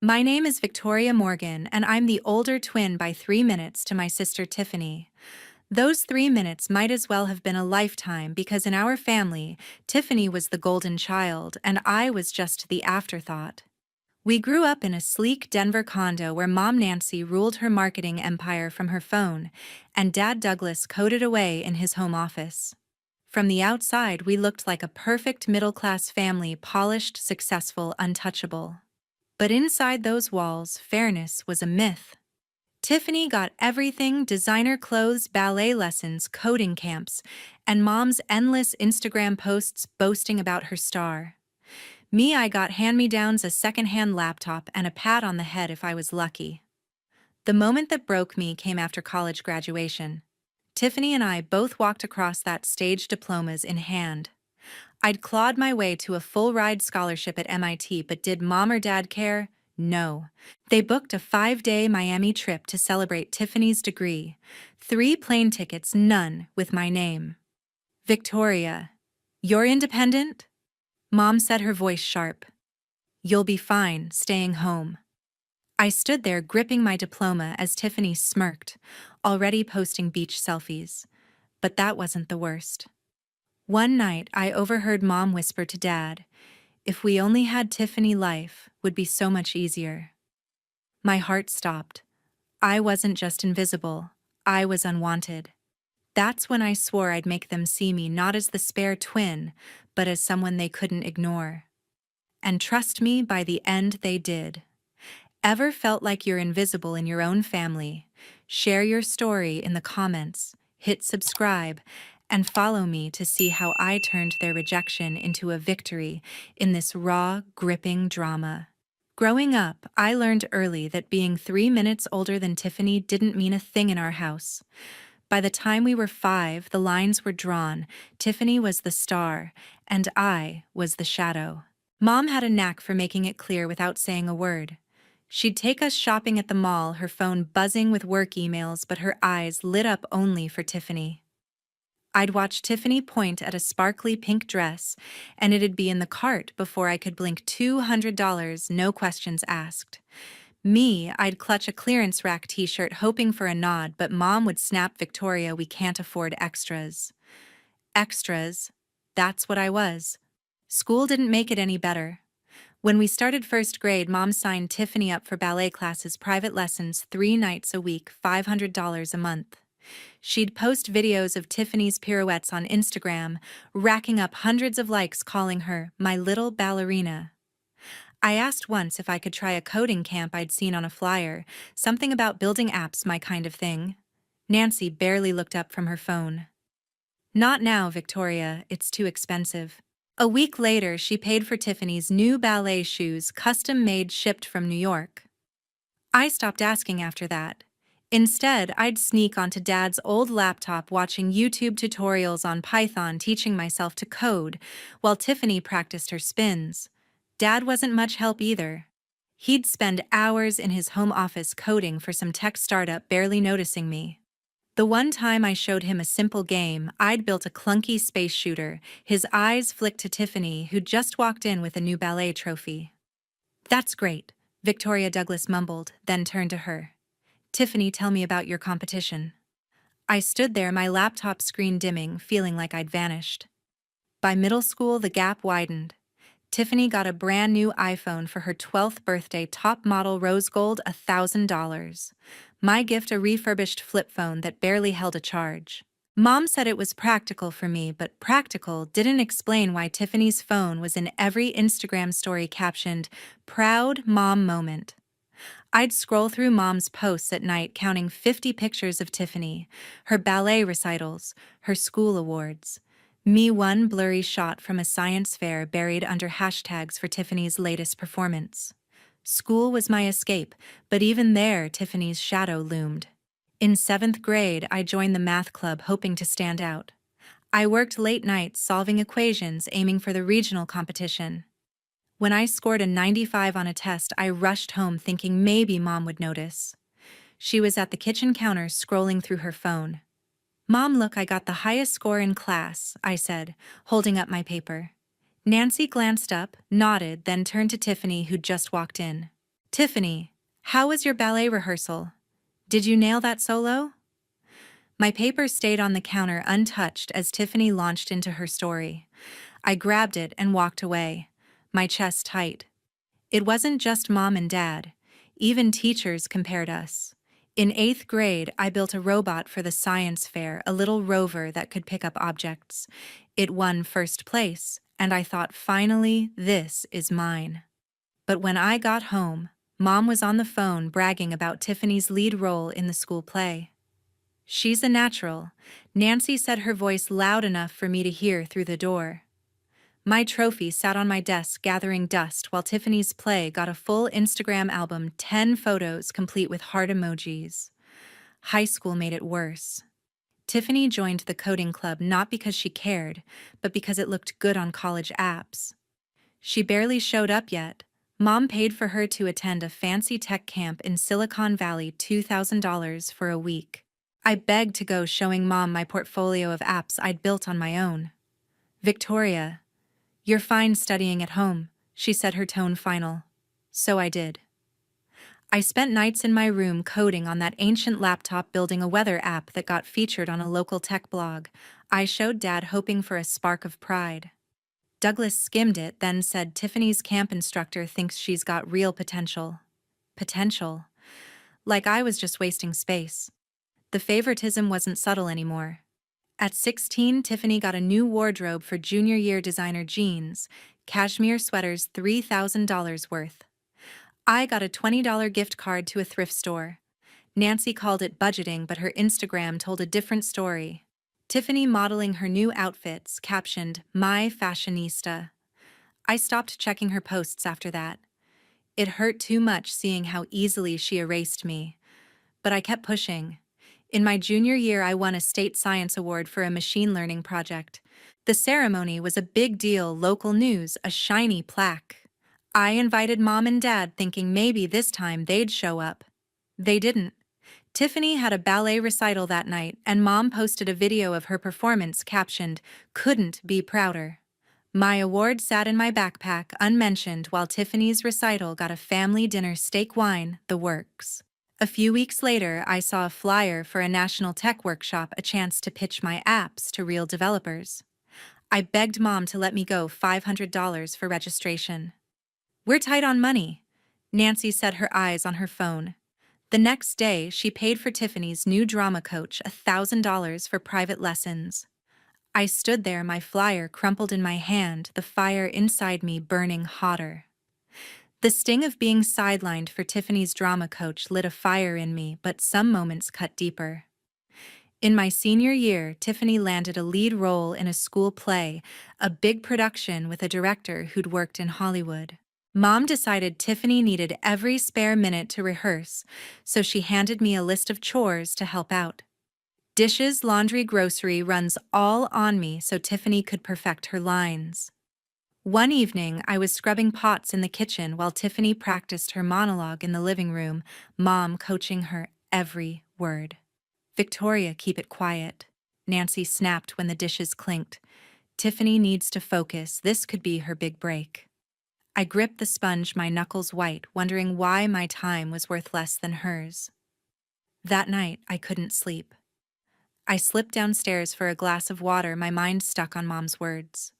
My name is Victoria Morgan, and I'm the older twin by 3 minutes to my sister Tiffany. Those 3 minutes might as well have been a lifetime because in our family, Tiffany was the golden child and I was just the afterthought. We grew up in a sleek Denver condo where Mom Nancy ruled her marketing empire from her phone, and Dad Douglas coded away in his home office. From the outside, we looked like a perfect middle-class family, polished, successful, untouchable. But inside those walls, fairness was a myth. Tiffany got everything: designer clothes, ballet lessons, coding camps, and Mom's endless Instagram posts boasting about her star. Me, I got hand-me-downs, a second-hand laptop, and a pat on the head if I was lucky. The moment that broke me came after college graduation. Tiffany and I both walked across that stage, diplomas in hand. I'd clawed my way to a full-ride scholarship at MIT, but did Mom or Dad care? No. They booked a 5-day Miami trip to celebrate Tiffany's degree. 3 plane tickets, none with my name. Victoria, you're independent? Mom said, her voice sharp. You'll be fine, staying home. I stood there gripping my diploma as Tiffany smirked, already posting beach selfies. But that wasn't the worst. One night, I overheard Mom whisper to Dad, "If we only had Tiffany, life would be so much easier." My heart stopped. I wasn't just invisible, I was unwanted. That's when I swore I'd make them see me not as the spare twin, but as someone they couldn't ignore. And trust me, by the end they did. Ever felt like you're invisible in your own family? Share your story in the comments, hit subscribe, and follow me to see how I turned their rejection into a victory in this raw, gripping drama. Growing up, I learned early that being 3 minutes older than Tiffany didn't mean a thing in our house. By the time we were 5, the lines were drawn. Tiffany was the star, and I was the shadow. Mom had a knack for making it clear without saying a word. She'd take us shopping at the mall, her phone buzzing with work emails, but her eyes lit up only for Tiffany. I'd watch Tiffany point at a sparkly pink dress, and it'd be in the cart before I could blink. $200, no questions asked. Me, I'd clutch a clearance rack t-shirt hoping for a nod, but Mom would snap, "Victoria, we can't afford extras." Extras? That's what I was. School didn't make it any better. When we started first grade, Mom signed Tiffany up for ballet classes, private lessons, 3 nights a week, $500 a month. She'd post videos of Tiffany's pirouettes on Instagram, racking up hundreds of likes, calling her my little ballerina. I asked once if I could try a coding camp I'd seen on a flyer, something about building apps, my kind of thing. Nancy barely looked up from her phone. "Not now, Victoria, it's too expensive." A week later, she paid for Tiffany's new ballet shoes, custom-made, shipped from New York. I stopped asking after that. Instead, I'd sneak onto Dad's old laptop watching YouTube tutorials on Python, teaching myself to code, while Tiffany practiced her spins. Dad wasn't much help either. He'd spend hours in his home office coding for some tech startup, barely noticing me. The one time I showed him a simple game, I'd built a clunky space shooter, his eyes flicked to Tiffany, who'd just walked in with a new ballet trophy. "That's great," Victoria Douglas mumbled, then turned to her. "Tiffany, tell me about your competition." I stood there, my laptop screen dimming, feeling like I'd vanished. By middle school, the gap widened. Tiffany got a brand new iPhone for her 12th birthday, top model, rose gold, $1,000. My gift, a refurbished flip phone that barely held a charge. Mom said it was practical for me, but practical didn't explain why Tiffany's phone was in every Instagram story captioned, "Proud Mom Moment." I'd scroll through Mom's posts at night, counting 50 pictures of Tiffany, her ballet recitals, her school awards. Me, one blurry shot from a science fair buried under hashtags for Tiffany's latest performance. School was my escape, but even there, Tiffany's shadow loomed. In 7th grade, I joined the math club, hoping to stand out. I worked late nights solving equations, aiming for the regional competition. When I scored a 95 on a test, I rushed home thinking maybe Mom would notice. She was at the kitchen counter scrolling through her phone. "Mom, look, I got the highest score in class," I said, holding up my paper. Nancy glanced up, nodded, then turned to Tiffany, who'd just walked in. Tiffany, how was your ballet rehearsal? Did you nail that solo? My paper stayed on the counter untouched as Tiffany launched into her story. I grabbed it and walked away, my chest tight. It wasn't just mom and dad. Even teachers compared us. In 8th grade, I built a robot for the science fair, a little rover that could pick up objects. It won first place, and I thought, finally, this is mine. But when I got home, Mom was on the phone bragging about Tiffany's lead role in the school play. "She's a natural," Nancy said, her voice loud enough for me to hear through the door. My trophy sat on my desk gathering dust while Tiffany's play got a full Instagram album, 10 photos complete with heart emojis. High school made it worse. Tiffany joined the coding club not because she cared, but because it looked good on college apps. She barely showed up yet. Mom paid for her to attend a fancy tech camp in Silicon Valley, $2,000 for a week. I begged to go, showing Mom my portfolio of apps I'd built on my own. "Victoria, you're fine studying at home," she said, her tone final. So I did. I spent nights in my room coding on that ancient laptop, building a weather app that got featured on a local tech blog. I showed Dad, hoping for a spark of pride. Douglas skimmed it, then said, "Tiffany's camp instructor thinks she's got real potential." Potential? Like I was just wasting space. The favoritism wasn't subtle anymore. At 16, Tiffany got a new wardrobe for junior year, designer jeans, cashmere sweaters, $3,000 worth. I got a $20 gift card to a thrift store. Nancy called it budgeting, but her Instagram told a different story. Tiffany modeling her new outfits, captioned, "My fashionista." I stopped checking her posts after that. It hurt too much seeing how easily she erased me. But I kept pushing. In my junior year, I won a state science award for a machine learning project. The ceremony was a big deal, local news, a shiny plaque. I invited Mom and Dad, thinking maybe this time they'd show up. They didn't. Tiffany had a ballet recital that night, and Mom posted a video of her performance captioned, "Couldn't be prouder." My award sat in my backpack unmentioned while Tiffany's recital got a family dinner, steak, wine, the works. A few weeks later, I saw a flyer for a national tech workshop, a chance to pitch my apps to real developers. I begged Mom to let me go, $500 for registration. "We're tight on money," Nancy said, her eyes on her phone. The next day, she paid for Tiffany's new drama coach $1,000 for private lessons. I stood there, my flyer crumpled in my hand, the fire inside me burning hotter. The sting of being sidelined for Tiffany's drama coach lit a fire in me, but some moments cut deeper. In my senior year, Tiffany landed a lead role in a school play, a big production with a director who'd worked in Hollywood. Mom decided Tiffany needed every spare minute to rehearse, so she handed me a list of chores to help out. Dishes, laundry, grocery runs, all on me so Tiffany could perfect her lines. One evening, I was scrubbing pots in the kitchen while Tiffany practiced her monologue in the living room, Mom coaching her every word. "Victoria, keep it quiet," Nancy snapped when the dishes clinked. "Tiffany needs to focus. This could be her big break." I gripped the sponge, my knuckles white, wondering why my time was worth less than hers. That night, I couldn't sleep. I slipped downstairs for a glass of water, my mind stuck on Mom's words.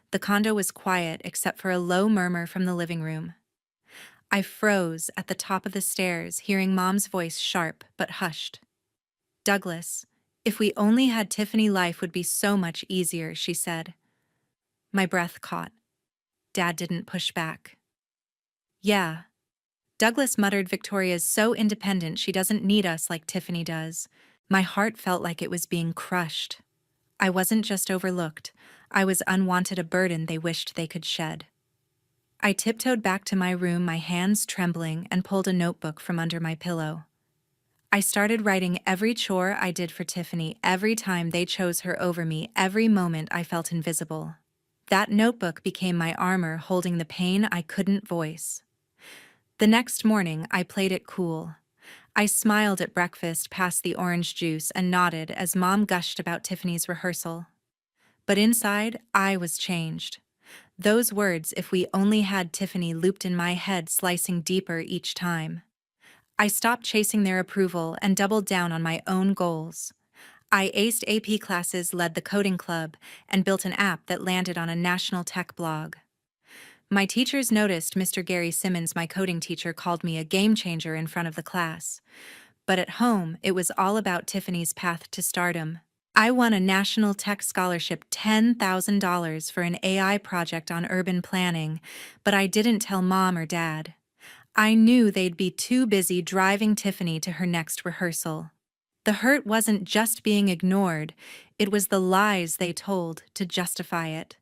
The condo was quiet except for a low murmur from the living room. I froze at the top of the stairs, hearing Mom's voice, sharp but hushed. "Douglas, if we only had Tiffany, life would be so much easier," she said. My breath caught. Dad didn't push back. "Yeah." Douglas muttered, "Victoria's so independent, she doesn't need us like Tiffany does." My heart felt like it was being crushed. I wasn't just overlooked, I was unwanted, a burden they wished they could shed. I tiptoed back to my room, my hands trembling, and pulled a notebook from under my pillow. I started writing every chore I did for Tiffany, every time they chose her over me, every moment I felt invisible. That notebook became my armor, holding the pain I couldn't voice. The next morning, I played it cool. I smiled at breakfast past the orange juice and nodded as Mom gushed about Tiffany's rehearsal. But inside, I was changed. Those words, "if we only had Tiffany," looped in my head, slicing deeper each time. I stopped chasing their approval and doubled down on my own goals. I aced AP classes, led the coding club, and built an app that landed on a national tech blog. My teachers noticed. Mr. Gary Simmons, my coding teacher, called me a game changer in front of the class. But at home, it was all about Tiffany's path to stardom. I won a national tech scholarship, $10,000 for an AI project on urban planning, but I didn't tell Mom or Dad. I knew they'd be too busy driving Tiffany to her next rehearsal. The hurt wasn't just being ignored, it was the lies they told to justify it.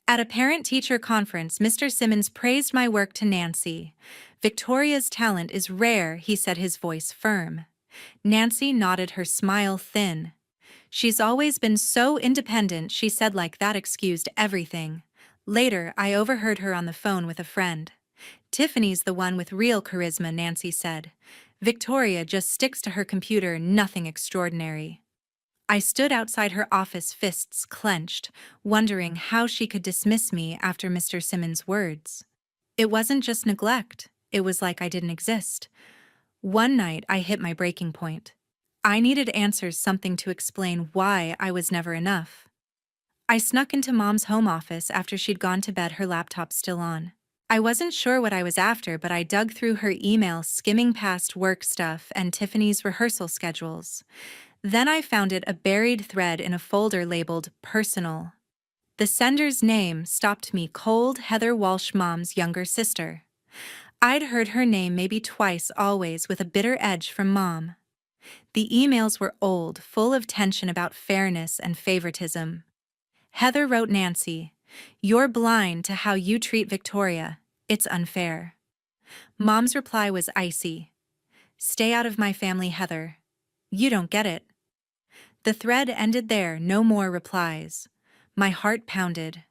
At a parent-teacher conference, Mr. Simmons praised my work to Nancy. "Victoria's talent is rare," he said, his voice firm. Nancy nodded, her smile thin. "She's always been so independent," she said, like that excused everything. Later, I overheard her on the phone with a friend. "Tiffany's the one with real charisma," Nancy said. "Victoria just sticks to her computer, nothing extraordinary." I stood outside her office, fists clenched, wondering how she could dismiss me after Mr. Simmons' words. It wasn't just neglect, it was like I didn't exist. One night, I hit my breaking point. I needed answers, something to explain why I was never enough. I snuck into Mom's home office after she'd gone to bed, her laptop still on. I wasn't sure what I was after, but I dug through her email, skimming past work stuff and Tiffany's rehearsal schedules. Then I found it, a buried thread in a folder labeled "Personal." The sender's name stopped me cold: Heather Walsh, Mom's younger sister. I'd heard her name maybe twice, always with a bitter edge from Mom. The emails were old, full of tension about fairness and favoritism. Heather wrote Nancy, "You're blind to how you treat Victoria. It's unfair." Mom's reply was icy. "Stay out of my family, Heather. You don't get it." The thread ended there, no more replies. My heart pounded.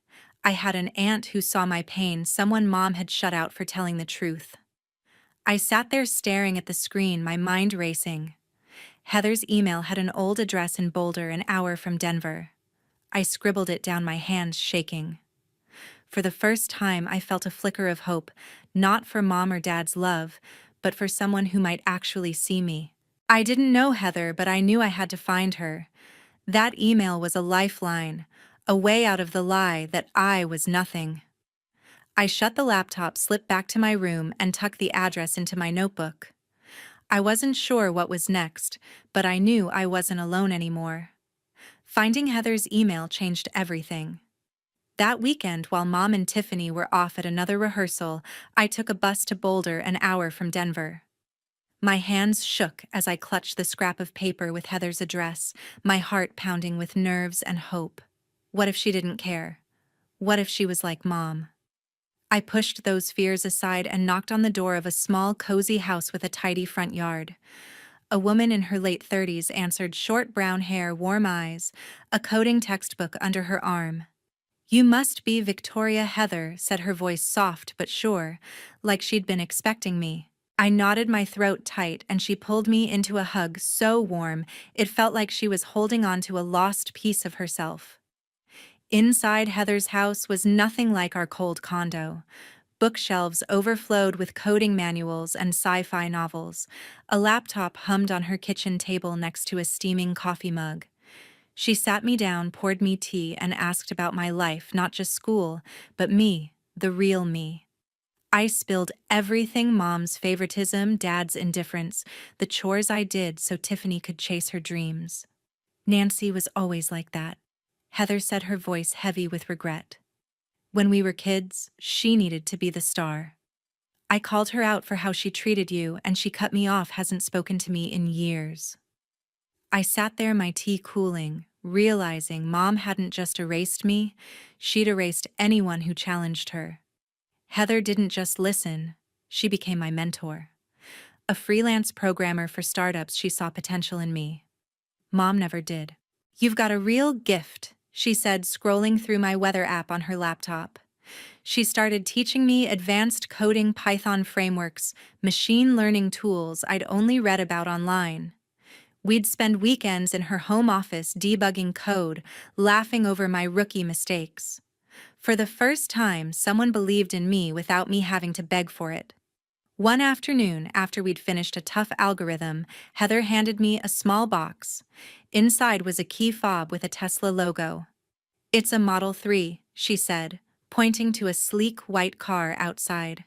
I had an aunt who saw my pain, someone Mom had shut out for telling the truth. I sat there staring at the screen, my mind racing. Heather's email had an old address in Boulder, an hour from Denver. I scribbled it down, my hands shaking. For the first time, I felt a flicker of hope, not for Mom or Dad's love, but for someone who might actually see me. I didn't know Heather, but I knew I had to find her. That email was a lifeline, a way out of the lie that I was nothing. I shut the laptop, slipped back to my room, and tucked the address into my notebook. I wasn't sure what was next, but I knew I wasn't alone anymore. Finding Heather's email changed everything. That weekend, while Mom and Tiffany were off at another rehearsal, I took a bus to Boulder, an hour from Denver. My hands shook as I clutched the scrap of paper with Heather's address, my heart pounding with nerves and hope. What if she didn't care? What if she was like Mom? I pushed those fears aside and knocked on the door of a small, cozy house with a tidy front yard. A woman in her late 30s answered, short brown hair, warm eyes, a coding textbook under her arm. "You must be Victoria." "Heather," said her voice, soft but sure, like she'd been expecting me. I nodded, my throat tight, and she pulled me into a hug so warm it felt like she was holding on to a lost piece of herself. Inside Heather's house was nothing like our cold condo. Bookshelves overflowed with coding manuals and sci-fi novels. A laptop hummed on her kitchen table next to a steaming coffee mug. She sat me down, poured me tea, and asked about my life, not just school, but me, the real me. I spilled everything: Mom's favoritism, Dad's indifference, the chores I did so Tiffany could chase her dreams. "Nancy was always like that," Heather said, her voice heavy with regret. "When we were kids, she needed to be the star. I called her out for how she treated you, and she cut me off, hasn't spoken to me in years." I sat there, my tea cooling, realizing Mom hadn't just erased me, she'd erased anyone who challenged her. Heather didn't just listen, she became my mentor. A freelance programmer for startups, she saw potential in me. Mom never did. "You've got a real gift," she said, scrolling through my weather app on her laptop. She started teaching me advanced coding, Python frameworks, machine learning tools I'd only read about online. We'd spend weekends in her home office debugging code, laughing over my rookie mistakes. For the first time, someone believed in me without me having to beg for it. One afternoon, after we'd finished a tough algorithm, Heather handed me a small box. Inside was a key fob with a Tesla logo. "It's a Model 3, she said, pointing to a sleek white car outside.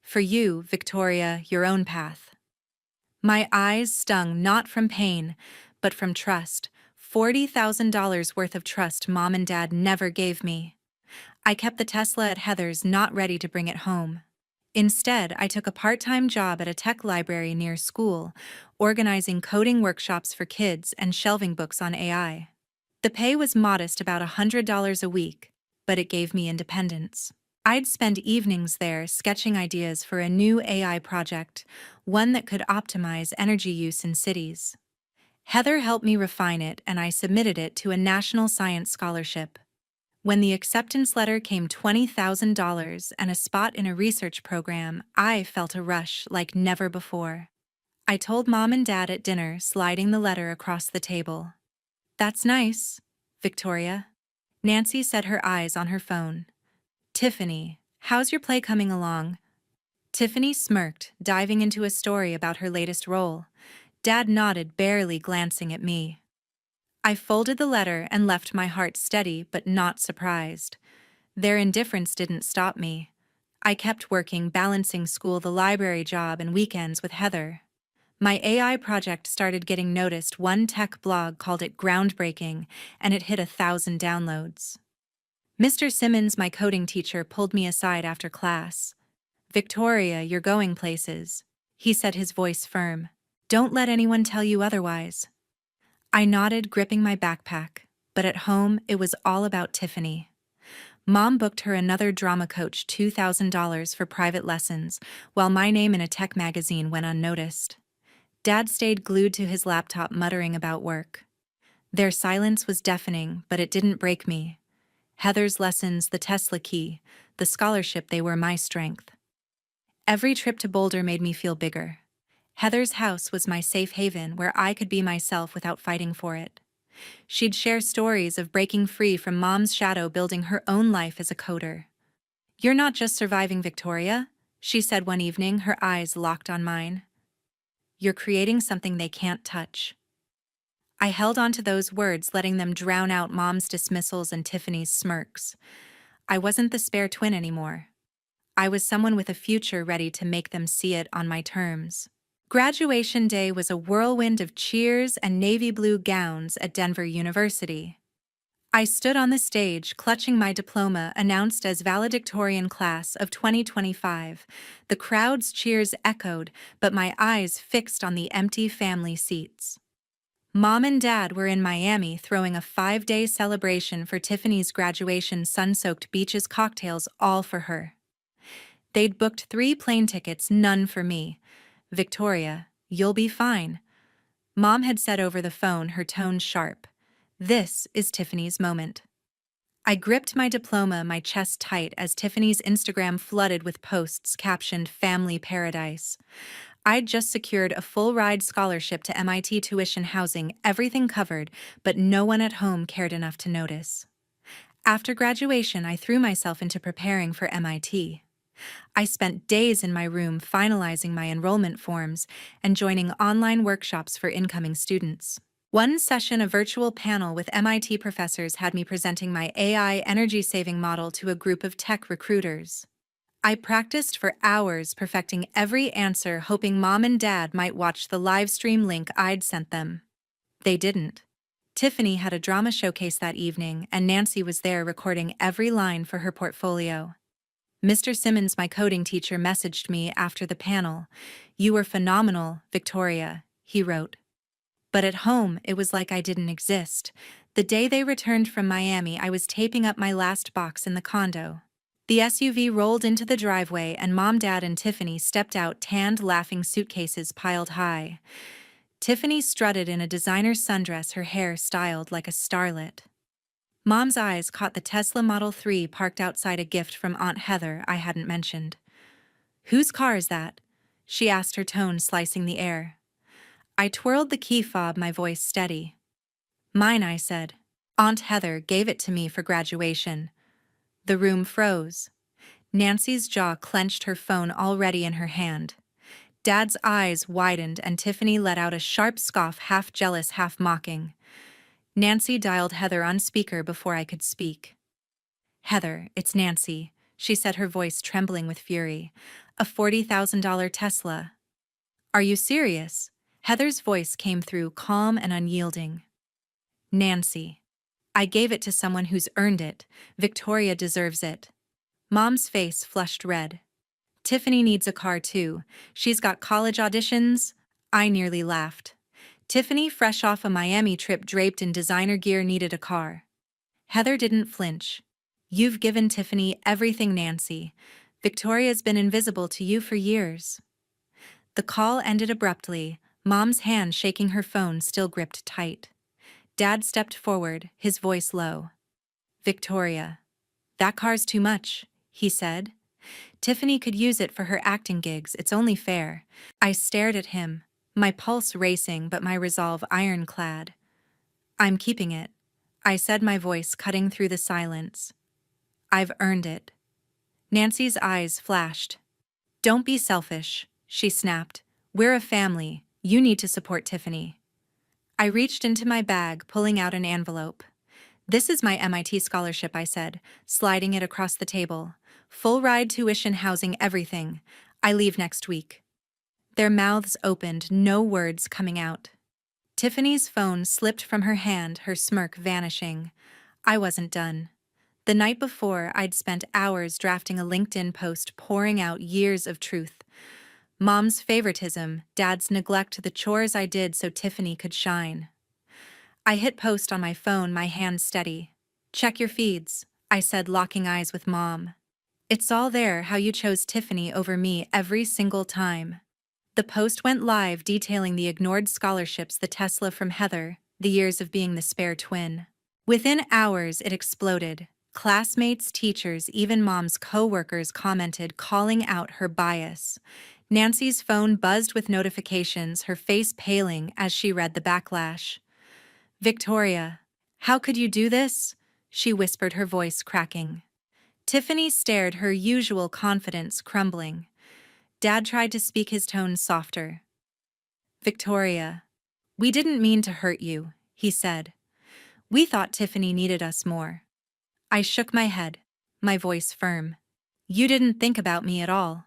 "For you, Victoria, your own path." My eyes stung not from pain, but from trust. $40,000 worth of trust Mom and Dad never gave me. I kept the Tesla at Heather's, not ready to bring it home. Instead, I took a part-time job at a tech library near school, organizing coding workshops for kids and shelving books on AI. The pay was modest, about $100 a week, but it gave me independence. I'd spend evenings there sketching ideas for a new AI project, one that could optimize energy use in cities. Heather helped me refine it, and I submitted it to a national science scholarship. When the acceptance letter came, $20,000 and a spot in a research program, I felt a rush like never before. I told Mom and Dad at dinner, sliding the letter across the table. "That's nice, Victoria." Nancy set her eyes on her phone. "Tiffany, how's your play coming along?" Tiffany smirked, diving into a story about her latest role. Dad nodded, barely glancing at me. I folded the letter and left my heart steady but not surprised. Their indifference didn't stop me. I kept working, balancing school, the library job, and weekends with Heather. My AI project started getting noticed. One tech blog called it groundbreaking, and it hit 1,000 downloads. Mr. Simmons, my coding teacher, pulled me aside after class. "Victoria, you're going places," he said, his voice firm. "Don't let anyone tell you otherwise." I nodded, gripping my backpack, but at home it was all about Tiffany. Mom booked her another drama coach, $2,000 for private lessons, while my name in a tech magazine went unnoticed. Dad stayed glued to his laptop, muttering about work. Their silence was deafening, but it didn't break me. Heather's lessons, the Tesla key, the scholarship, they were my strength. Every trip to Boulder made me feel bigger. Heather's house was my safe haven, where I could be myself without fighting for it. She'd share stories of breaking free from Mom's shadow, building her own life as a coder. "You're not just surviving, Victoria," she said one evening, her eyes locked on mine. "You're creating something they can't touch." I held on to those words, letting them drown out Mom's dismissals and Tiffany's smirks. I wasn't the spare twin anymore. I was someone with a future, ready to make them see it on my terms. Graduation day was a whirlwind of cheers and navy blue gowns at Denver University. I stood on the stage, clutching my diploma, announced as valedictorian class of 2025. The crowd's cheers echoed, but my eyes fixed on the empty family seats. Mom and Dad were in Miami, throwing a 5-day celebration for Tiffany's graduation, sun-soaked beaches, cocktails, all for her. They'd booked 3 plane tickets, none for me. "Victoria, you'll be fine," Mom had said over the phone, her tone sharp. "This is Tiffany's moment." I gripped my diploma, my chest tight, as Tiffany's Instagram flooded with posts captioned "Family Paradise." I'd just secured a full-ride scholarship to MIT, tuition, housing, everything covered, but no one at home cared enough to notice. After graduation, I threw myself into preparing for MIT. I spent days in my room finalizing my enrollment forms and joining online workshops for incoming students. One session, a virtual panel with MIT professors, had me presenting my AI energy-saving model to a group of tech recruiters. I practiced for hours, perfecting every answer, hoping Mom and Dad might watch the live stream link I'd sent them. They didn't. Tiffany had a drama showcase that evening, and Nancy was there recording every line for her portfolio. Mr. Simmons, my coding teacher, messaged me after the panel. "You were phenomenal, Victoria," he wrote. But at home, it was like I didn't exist. The day they returned from Miami, I was taping up my last box in the condo. The SUV rolled into the driveway, and Mom, Dad, and Tiffany stepped out, tanned, laughing, suitcases piled high. Tiffany strutted in a designer sundress, her hair styled like a starlet. Mom's eyes caught the Tesla Model 3 parked outside, a gift from Aunt Heather I hadn't mentioned. "Whose car is that?" she asked, her tone slicing the air. I twirled the key fob, my voice steady. "Mine," I said. "Aunt Heather gave it to me for graduation." The room froze. Nancy's jaw clenched, her phone already in her hand. Dad's eyes widened and Tiffany let out a sharp scoff, half jealous, half mocking. Nancy dialed Heather on speaker before I could speak. "Heather, it's Nancy," she said, her voice trembling with fury. "A $40,000 Tesla." "Are you serious?" Heather's voice came through, calm and unyielding. "Nancy, I gave it to someone who's earned it. Victoria deserves it." Mom's face flushed red. "Tiffany needs a car too. She's got college auditions." I nearly laughed. Tiffany, fresh off a Miami trip draped in designer gear, needed a car. Heather didn't flinch. "You've given Tiffany everything, Nancy. Victoria's been invisible to you for years." The call ended abruptly, Mom's hand shaking, her phone still gripped tight. Dad stepped forward, his voice low. "Victoria, that car's too much," he said. "Tiffany could use it for her acting gigs, it's only fair." I stared at him, my pulse racing but my resolve ironclad. "I'm keeping it," I said, my voice cutting through the silence. "I've earned it." Nancy's eyes flashed. "Don't be selfish," she snapped. "We're a family. You need to support Tiffany." I reached into my bag, pulling out an envelope. "This is my MIT scholarship," I said, sliding it across the table. "Full ride, tuition, housing, everything. I leave next week." Their mouths opened, no words coming out. Tiffany's phone slipped from her hand, her smirk vanishing. I wasn't done. The night before, I'd spent hours drafting a LinkedIn post, pouring out years of truth. Mom's favoritism, Dad's neglect, the chores I did so Tiffany could shine. I hit post on my phone, my hand steady. "Check your feeds," I said, locking eyes with Mom. "It's all there, how you chose Tiffany over me every single time." The post went live, detailing the ignored scholarships, the Tesla from Heather, the years of being the spare twin. Within hours, it exploded. Classmates, teachers, even Mom's co-workers commented, calling out her bias. Nancy's phone buzzed with notifications, her face paling as she read the backlash. "Victoria, how could you do this?" she whispered, her voice cracking. Tiffany stared, her usual confidence crumbling. Dad tried to speak, his tone softer. "Victoria, we didn't mean to hurt you," he said. "We thought Tiffany needed us more." I shook my head, my voice firm. "You didn't think about me at all."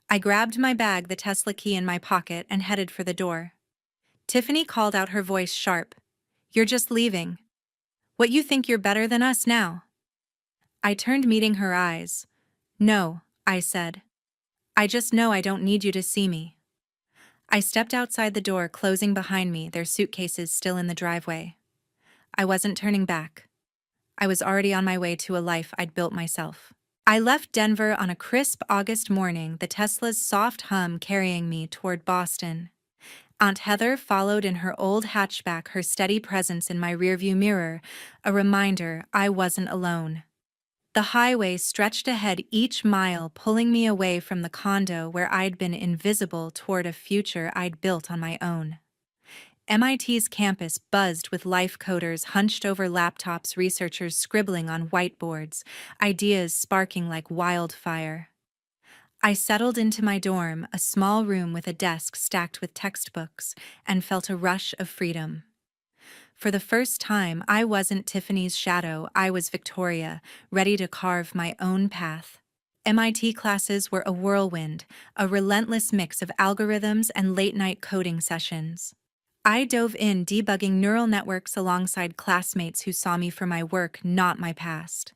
I grabbed my bag, the Tesla key in my pocket, and headed for the door. Tiffany called out, her voice sharp. "You're just leaving. What, you think you're better than us now?" I turned, meeting her eyes. "No," I said. "I just know I don't need you to see me." I stepped outside the door, closing behind me, their suitcases still in the driveway. I wasn't turning back. I was already on my way to a life I'd built myself. I left Denver on a crisp August morning, the Tesla's soft hum carrying me toward Boston. Aunt Heather followed in her old hatchback, her steady presence in my rearview mirror, a reminder I wasn't alone. The highway stretched ahead, each mile pulling me away from the condo where I'd been invisible, toward a future I'd built on my own. MIT's campus buzzed with life coders hunched over laptops, researchers scribbling on whiteboards, ideas sparking like wildfire. I settled into my dorm, a small room with a desk stacked with textbooks, and felt a rush of freedom. For the first time, I wasn't Tiffany's shadow, I was Victoria, ready to carve my own path. MIT classes were a whirlwind, a relentless mix of algorithms and late-night coding sessions. I dove in, debugging neural networks alongside classmates who saw me for my work, not my past.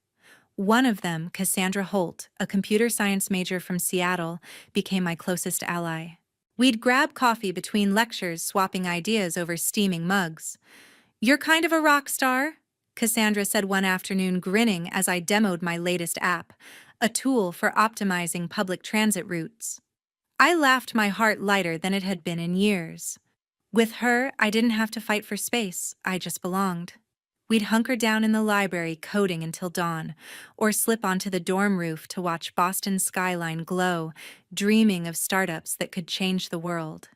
One of them, Cassandra Holt, a computer science major from Seattle, became my closest ally. We'd grab coffee between lectures, swapping ideas over steaming mugs. "You're kind of a rock star," Cassandra said one afternoon, grinning as I demoed my latest app, a tool for optimizing public transit routes. I laughed, my heart lighter than it had been in years. With her, I didn't have to fight for space, I just belonged. We'd hunker down in the library coding until dawn, or slip onto the dorm roof to watch Boston's skyline glow, dreaming of startups that could change the world.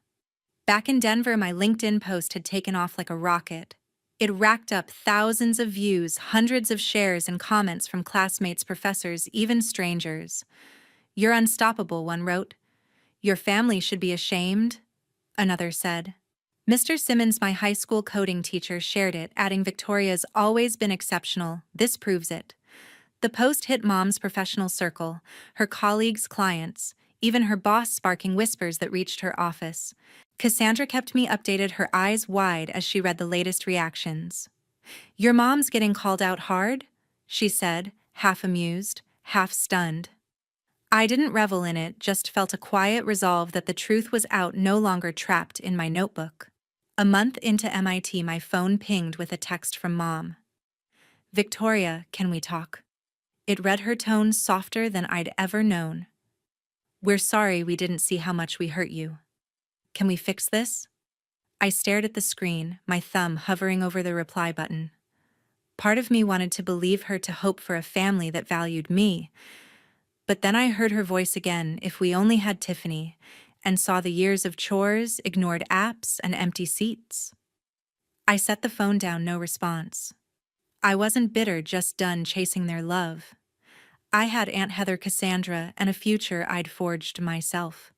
Back in Denver, my LinkedIn post had taken off like a rocket. It racked up thousands of views, hundreds of shares, and comments from classmates, professors, even strangers. "You're unstoppable," one wrote. "Your family should be ashamed," another said. Mr. Simmons, my high school coding teacher, shared it, adding, "Victoria's always been exceptional. This proves it." The post hit Mom's professional circle, her colleagues, clients, even her boss, sparking whispers that reached her office. Cassandra kept me updated, her eyes wide as she read the latest reactions. "Your mom's getting called out hard?" she said, half amused, half stunned. I didn't revel in it, just felt a quiet resolve that the truth was out, no longer trapped in my notebook. A month into MIT, my phone pinged with a text from Mom. "Victoria, can we talk?" It read, her tone softer than I'd ever known. "We're sorry we didn't see how much we hurt you. Can we fix this?" I stared at the screen, my thumb hovering over the reply button. Part of me wanted to believe her, to hope for a family that valued me. But then I heard her voice again, "If we only had Tiffany," and saw the years of chores, ignored apps, and empty seats. I set the phone down, no response. I wasn't bitter, just done chasing their love. I had Aunt Heather, Cassandra, and a future I'd forged myself.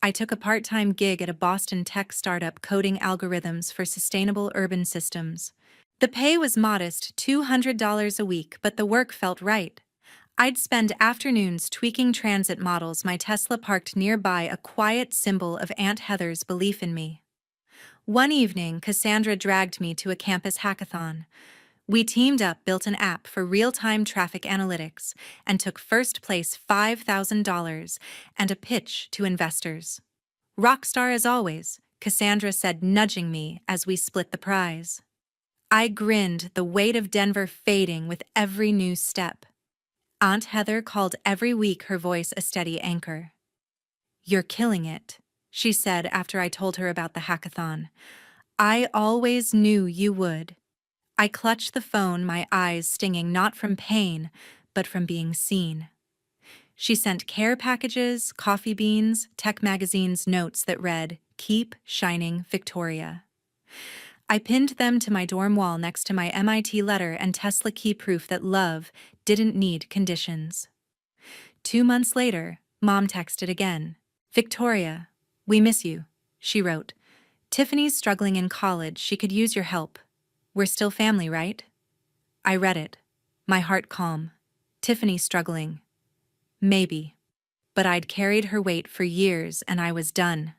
I took a part-time gig at a Boston tech startup coding algorithms for sustainable urban systems. The pay was modest, $200 a week, but the work felt right. I'd spend afternoons tweaking transit models, my Tesla parked nearby, a quiet symbol of Aunt Heather's belief in me. One evening, Cassandra dragged me to a campus hackathon. We teamed up, built an app for real-time traffic analytics, and took first place, $5,000, and a pitch to investors. "Rockstar as always," Cassandra said, nudging me as we split the prize. I grinned, the weight of Denver fading with every new step. Aunt Heather called every week, her voice a steady anchor. "You're killing it," she said after I told her about the hackathon. "I always knew you would." I clutched the phone, my eyes stinging, not from pain, but from being seen. She sent care packages, coffee beans, tech magazines, notes that read, "Keep shining, Victoria." I pinned them to my dorm wall next to my MIT letter and Tesla key, proof that love didn't need conditions. 2 months later, Mom texted again. "Victoria, we miss you," she wrote. "Tiffany's struggling in college, she could use your help. We're still family, right?" I read it, my heart calm. Tiffany struggling. Maybe. But I'd carried her weight for years and I was done.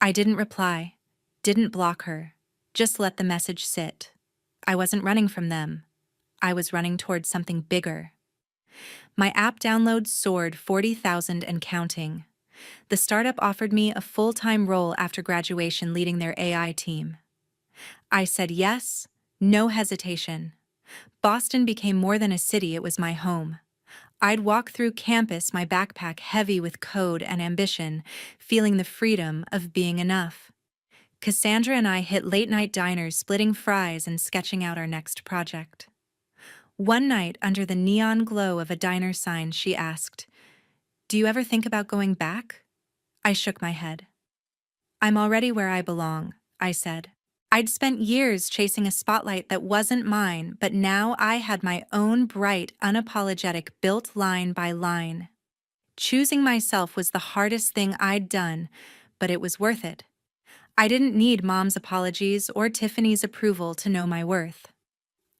I didn't reply, didn't block her, just let the message sit. I wasn't running from them. I was running towards something bigger. My app downloads soared, 40,000 and counting. The startup offered me a full-time role after graduation, leading their AI team. I said yes, no hesitation. Boston became more than a city, it was my home. I'd walk through campus, my backpack heavy with code and ambition, feeling the freedom of being enough. Cassandra and I hit late-night diners, splitting fries and sketching out our next project. One night, under the neon glow of a diner sign, she asked, "Do you ever think about going back?" I shook my head. "I'm already where I belong," I said. I'd spent years chasing a spotlight that wasn't mine, but now I had my own bright, unapologetic, built line by line. Choosing myself was the hardest thing I'd done, but it was worth it. I didn't need Mom's apologies or Tiffany's approval to know my worth.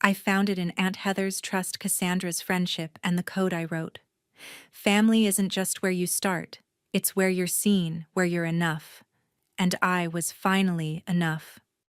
I found it in Aunt Heather's trust, Cassandra's friendship, and the code I wrote. Family isn't just where you start, it's where you're seen, where you're enough. And I was finally enough.